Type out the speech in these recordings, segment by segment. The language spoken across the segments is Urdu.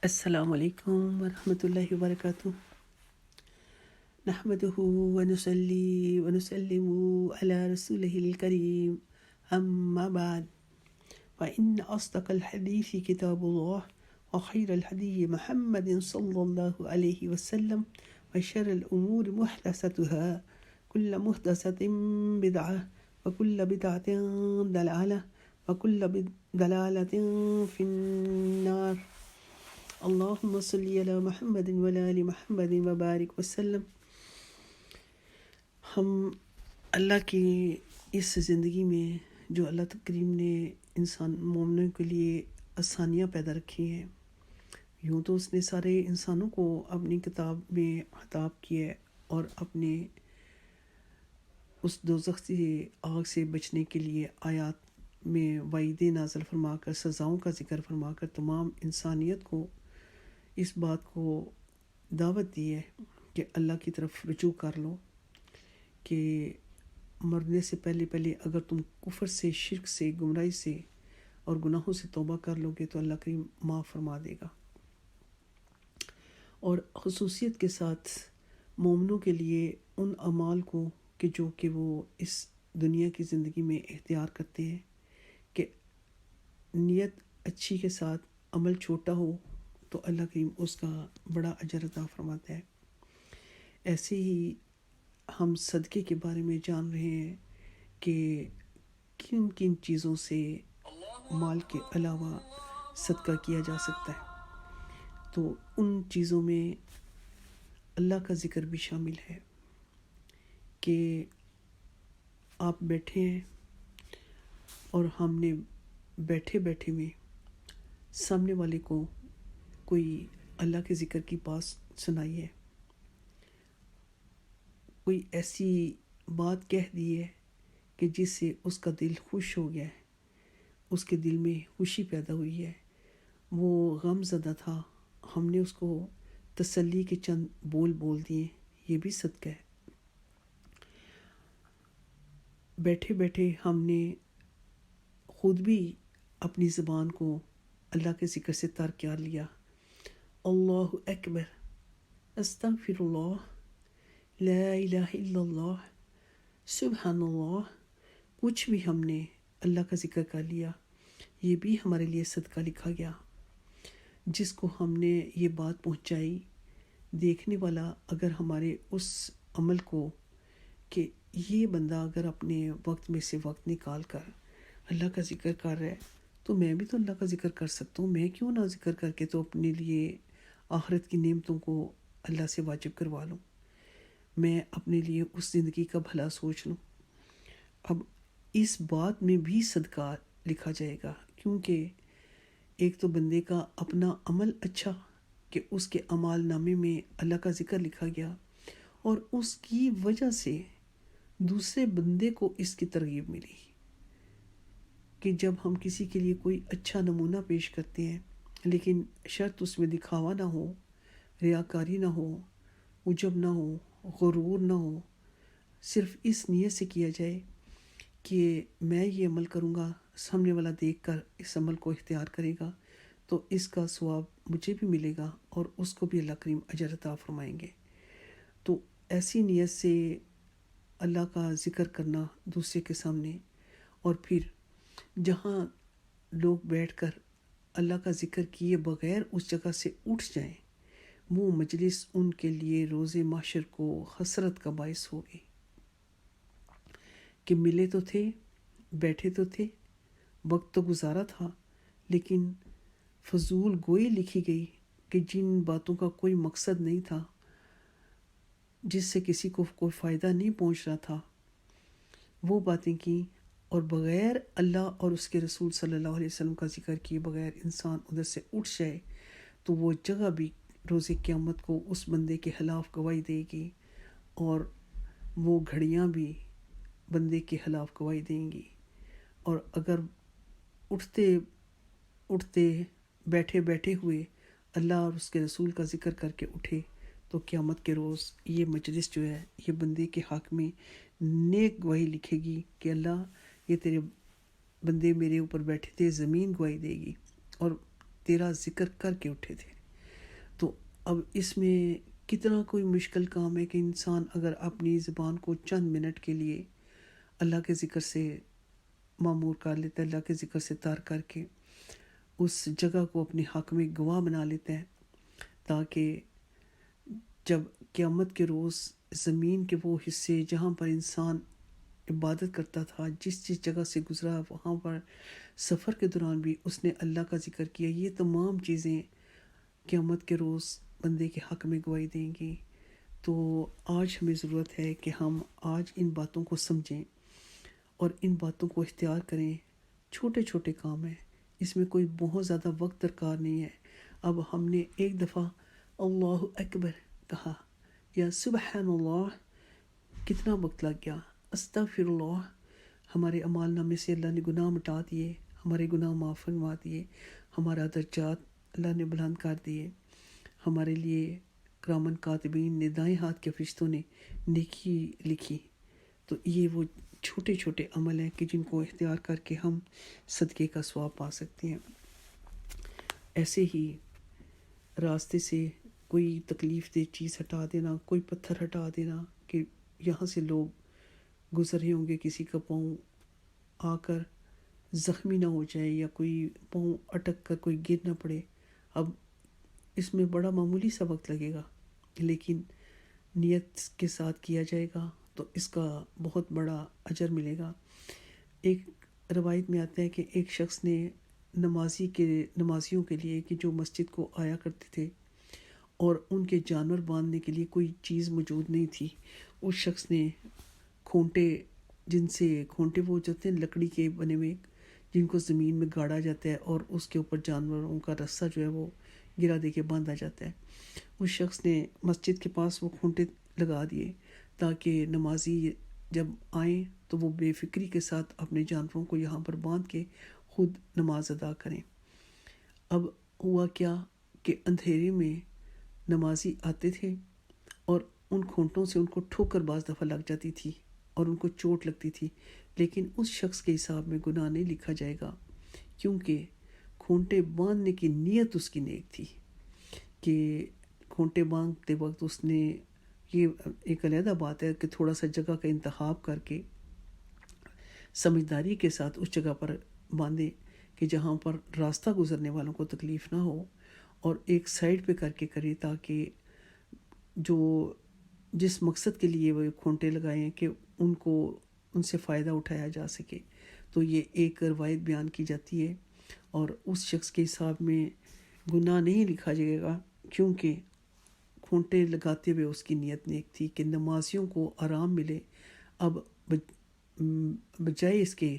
السلام علیکم ورحمۃ اللہ وبرکاتہ۔ نحمده ونصلي ونسلم على رسوله الكريم، أما بعد، فإن أصدق الحديث كتاب الله، وخير الهدي محمد صلى الله عليه وسلم، وشر الأمور محدثاتها، كل محدثة بدعة، وكل بدعة ضلالة، وكل ضلالة في النار۔ اللہم صلی علی محمد وعلی آل محمد وبارک وسلم۔ ہم اللہ کی اس زندگی میں جو اللہ کریم نے انسان مومنوں کے لیے آسانیاں پیدا رکھی ہیں، یوں تو اس نے سارے انسانوں کو اپنی کتاب میں خطاب کیا ہے اور اپنے اس دوزخ سے آگ سے بچنے کے لیے آیات میں وعیدیں نازل فرما کر، سزاؤں کا ذکر فرما کر تمام انسانیت کو اس بات کو دعوت دی ہے کہ اللہ کی طرف رجوع کر لو، کہ مرنے سے پہلے اگر تم کفر سے، شرک سے، گمراہی سے اور گناہوں سے توبہ کر لو گے تو اللہ کریم معاف فرما دے گا۔ اور خصوصیت کے ساتھ مومنوں کے لیے ان اعمال کو کہ وہ اس دنیا کی زندگی میں اختیار کرتے ہیں، کہ نیت اچھی کے ساتھ عمل چھوٹا ہو تو اللہ کریم اس کا بڑا اجر عطا فرماتا ہے۔ ایسے ہی ہم صدقے کے بارے میں جان رہے ہیں کہ کن کن چیزوں سے مال کے علاوہ صدقہ کیا جا سکتا ہے، تو ان چیزوں میں اللہ کا ذکر بھی شامل ہے کہ آپ بیٹھے ہیں اور ہم نے بیٹھے میں سامنے والے کو کوئی اللہ کے ذکر کی بات سنائی ہے، کوئی ایسی بات کہہ دی ہے کہ جس سے اس کا دل خوش ہو گیا ہے، اس کے دل میں خوشی پیدا ہوئی ہے، وہ غم زدہ تھا، ہم نے اس کو تسلی کے چند بول دیے، یہ بھی صدقہ ہے۔ بیٹھے ہم نے خود بھی اپنی زبان کو اللہ کے ذکر سے تر کر لیا، اللہ اکبر، استغفر اللہ، لا الہ الا اللہ، سبحان اللہ، کچھ بھی ہم نے اللہ کا ذکر کر لیا، یہ بھی ہمارے لیے صدقہ لکھا گیا۔ جس کو ہم نے یہ بات پہنچائی، دیکھنے والا اگر ہمارے اس عمل کو، کہ یہ بندہ اگر اپنے وقت میں سے وقت نکال کر اللہ کا ذکر کر رہا ہے تو میں بھی تو اللہ کا ذکر کر سکتا ہوں، میں کیوں نہ ذکر کر کے تو اپنے لیے آخرت کی نعمتوں کو اللہ سے واجب کروا لوں، میں اپنے لیے اس زندگی کا بھلا سوچ لوں۔ اب اس بات میں بھی صدقہ لکھا جائے گا، کیونکہ ایک تو بندے کا اپنا عمل اچھا کہ اس کے اعمال نامے میں اللہ کا ذکر لکھا گیا، اور اس کی وجہ سے دوسرے بندے کو اس کی ترغیب ملی کہ جب ہم کسی کے لیے کوئی اچھا نمونہ پیش کرتے ہیں لیکن شرط اس میں دکھاوا نہ ہو، ریاکاری نہ ہو، عجب نہ ہو، غرور نہ ہو، صرف اس نیت سے کیا جائے کہ میں یہ عمل کروں گا، سامنے والا دیکھ کر اس عمل کو اختیار کرے گا تو اس کا ثواب مجھے بھی ملے گا اور اس کو بھی اللہ کریم اجر عطا فرمائیں گے۔ تو ایسی نیت سے اللہ کا ذکر کرنا دوسرے کے سامنے، اور پھر جہاں لوگ بیٹھ کر اللہ کا ذکر کیے بغیر اس جگہ سے اٹھ جائیں، وہ مجلس ان کے لیے روز محشر کو حسرت کا باعث ہوگی کہ ملے تو تھے، بیٹھے تو تھے، وقت تو گزارا تھا، لیکن فضول گوئی لکھی گئی کہ جن باتوں کا کوئی مقصد نہیں تھا، جس سے کسی کو کوئی فائدہ نہیں پہنچ رہا تھا، وہ باتیں کی، اور بغیر اللہ اور اس کے رسول صلی اللہ علیہ وسلم کا ذکر کیے بغیر انسان ادھر سے اٹھ جائے تو وہ جگہ بھی روز قیامت کو اس بندے کے خلاف گواہی دے گی، اور وہ گھڑیاں بھی بندے کے خلاف گواہی دیں گی۔ اور اگر اٹھتے بیٹھے ہوئے اللہ اور اس کے رسول کا ذکر کر کے اٹھے تو قیامت کے روز یہ مجلس جو ہے یہ بندے کے حق میں نیک گواہی لکھے گی کہ اللہ، یہ تیرے بندے میرے اوپر بیٹھے تھے، زمین گواہی دے گی اور تیرا ذکر کر کے اٹھے تھے۔ اب اس میں کتنا کوئی مشکل کام ہے کہ انسان اگر اپنی زبان کو چند منٹ کے لیے اللہ کے ذکر سے معمور کر لیتا ہے، اللہ کے ذکر سے تار کر کے اس جگہ کو اپنے حق میں گواہ بنا لیتا ہے، تاکہ جب قیامت کے روز زمین کے وہ حصے جہاں پر انسان عبادت کرتا تھا، جس جگہ سے گزرا، وہاں پر سفر کے دوران بھی اس نے اللہ کا ذکر کیا، یہ تمام چیزیں قیامت کے روز بندے کے حق میں گواہی دیں گی۔ تو آج ہمیں ضرورت ہے کہ ہم آج ان باتوں کو سمجھیں اور ان باتوں کو اختیار کریں۔ چھوٹے چھوٹے کام ہیں، اس میں کوئی بہت زیادہ وقت درکار نہیں ہے۔ اب ہم نے ایک دفعہ اللہ اکبر کہا یا سبحان اللہ، کتنا وقت لگ گیا؟ استغفر اللہ، ہمارے اعمال نامے سے اللہ نے گناہ مٹا دیے، ہمارے گناہ معاف فرما دیے، ہمارا درجات اللہ نے بلند کر دیے، ہمارے لیے کرامن کاتبین نے دائیں ہاتھ کے فرشتوں نے نیکی لکھی۔ تو یہ وہ چھوٹے چھوٹے عمل ہیں کہ جن کو اختیار کر کے ہم صدقے کا ثواب پا سکتے ہیں۔ ایسے ہی راستے سے کوئی تکلیف دہ چیز ہٹا دینا، کوئی پتھر ہٹا دینا کہ یہاں سے لوگ گزر رہے ہوں گے، کسی کا پاؤں آ کر زخمی نہ ہو جائے یا کوئی پاؤں اٹک کر کوئی گر نہ پڑے۔ اب اس میں بڑا معمولی سا وقت لگے گا، لیکن نیت کے ساتھ کیا جائے گا تو اس کا بہت بڑا اجر ملے گا۔ ایک روایت میں آتا ہے کہ ایک شخص نے نمازیوں کے لیے کہ جو مسجد کو آیا کرتے تھے اور ان کے جانور باندھنے کے لیے کوئی چیز موجود نہیں تھی، اس شخص نے کھونٹے، جن سے کھونٹے وہ جو ہوتے ہیں لکڑی کے بنے ہوئے، جن کو زمین میں گاڑا جاتا ہے اور اس کے اوپر جانوروں کا رسہ جو ہے وہ گرا دے کے باندھا جاتا ہے، اس شخص نے مسجد کے پاس وہ کھونٹے لگا دیے تاکہ نمازی جب آئیں تو وہ بے فکری کے ساتھ اپنے جانوروں کو یہاں پر باندھ کے خود نماز ادا کریں۔ اب ہوا کیا کہ اندھیرے میں نمازی آتے تھے اور ان کھونٹوں سے ان کو ٹھوکر بعض دفعہ لگ جاتی تھی اور ان کو چوٹ لگتی تھی، لیکن اس شخص کے حساب میں گناہ نہیں لکھا جائے گا، کیونکہ کھونٹے باندھنے کی نیت اس کی نیک تھی کہ کھونٹے باندھتے وقت اس نے، یہ ایک علیحدہ بات ہے کہ تھوڑا سا جگہ کا انتخاب کر کے سمجھداری کے ساتھ اس جگہ پر باندھے کہ جہاں پر راستہ گزرنے والوں کو تکلیف نہ ہو، اور ایک سائڈ پہ کر کے کرے تاکہ جو جس مقصد کے لیے وہ کھونٹے لگائے ہیں کہ ان سے فائدہ اٹھایا جا سکے۔ تو یہ ایک روایت بیان کی جاتی ہے، اور اس شخص کے حساب میں گناہ نہیں لکھا جائے گا، کیونکہ کھونٹے لگاتے ہوئے اس کی نیت نیک تھی کہ نمازیوں کو آرام ملے۔ اب بجائے اس کے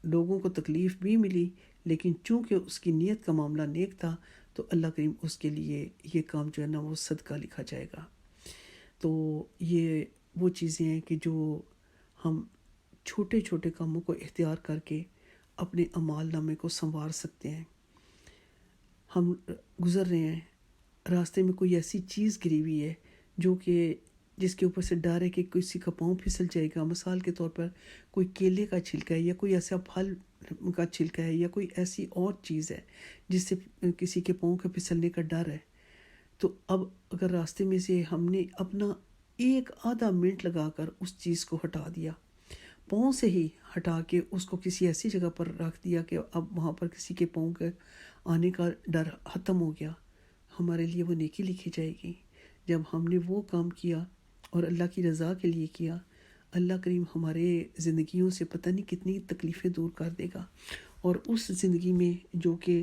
لوگوں کو تکلیف بھی ملی، لیکن چونکہ اس کی نیت کا معاملہ نیک تھا تو اللہ کریم اس کے لیے یہ کام جو ہے نا وہ صدقہ لکھا جائے گا۔ تو یہ وہ چیزیں ہیں کہ جو ہم چھوٹے چھوٹے کاموں کو اختیار کر کے اپنے اعمال نامے کو سنوار سکتے ہیں۔ ہم گزر رہے ہیں، راستے میں کوئی ایسی چیز گری ہوئی ہے جو کہ جس کے اوپر سے ڈر ہے کہ کسی کا پاؤں پھسل جائے گا، مثال کے طور پر کوئی کیلے کا چھلکا ہے یا کوئی ایسا پھل کا چھلکا ہے یا کوئی ایسی اور چیز ہے جس سے کسی کے پاؤں کے پھسلنے کا ڈر ہے، تو اب اگر راستے میں سے ہم نے اپنا ایک آدھا منٹ لگا کر اس چیز کو ہٹا دیا، پاؤں سے ہی ہٹا کے اس کو کسی ایسی جگہ پر رکھ دیا کہ اب وہاں پر کسی کے پاؤں کے آنے کا ڈر ختم ہو گیا، ہمارے لیے وہ نیکی لکھی جائے گی۔ جب ہم نے وہ کام کیا اور اللہ کی رضا کے لیے کیا، اللہ کریم ہمارے زندگیوں سے پتہ نہیں کتنی تکلیفیں دور کر دے گا، اور اس زندگی میں جو کہ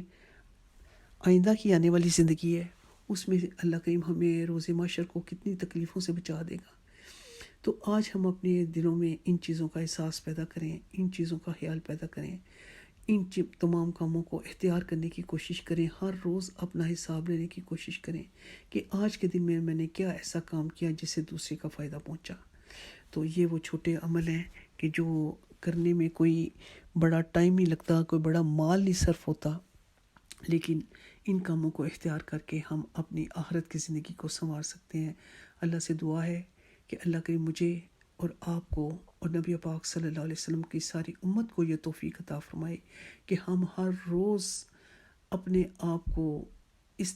آئندہ کی آنے والی زندگی ہے، اس میں اللہ کریم ہمیں روز محشر کو کتنی تکلیفوں سے بچا دے گا۔ تو آج ہم اپنے دلوں میں ان چیزوں کا احساس پیدا کریں، ان چیزوں کا خیال پیدا کریں، ان تمام کاموں کو اختیار کرنے کی کوشش کریں، ہر روز اپنا حساب لینے کی کوشش کریں کہ آج کے دن میں نے کیا ایسا کام کیا جس سے دوسرے کا فائدہ پہنچا۔ تو یہ وہ چھوٹے عمل ہیں کہ جو کرنے میں کوئی بڑا ٹائم نہیں لگتا، کوئی بڑا مال نہیں صرف ہوتا، لیکن ان کاموں کو اختیار کر کے ہم اپنی آخرت کی زندگی کو سنوار سکتے ہیں۔ اللہ سے دعا ہے کہ اللہ کریم مجھے اور آپ کو اور نبی پاک صلی اللہ علیہ وسلم کی ساری امت کو یہ توفیق عطا فرمائے کہ ہم ہر روز اپنے آپ کو اس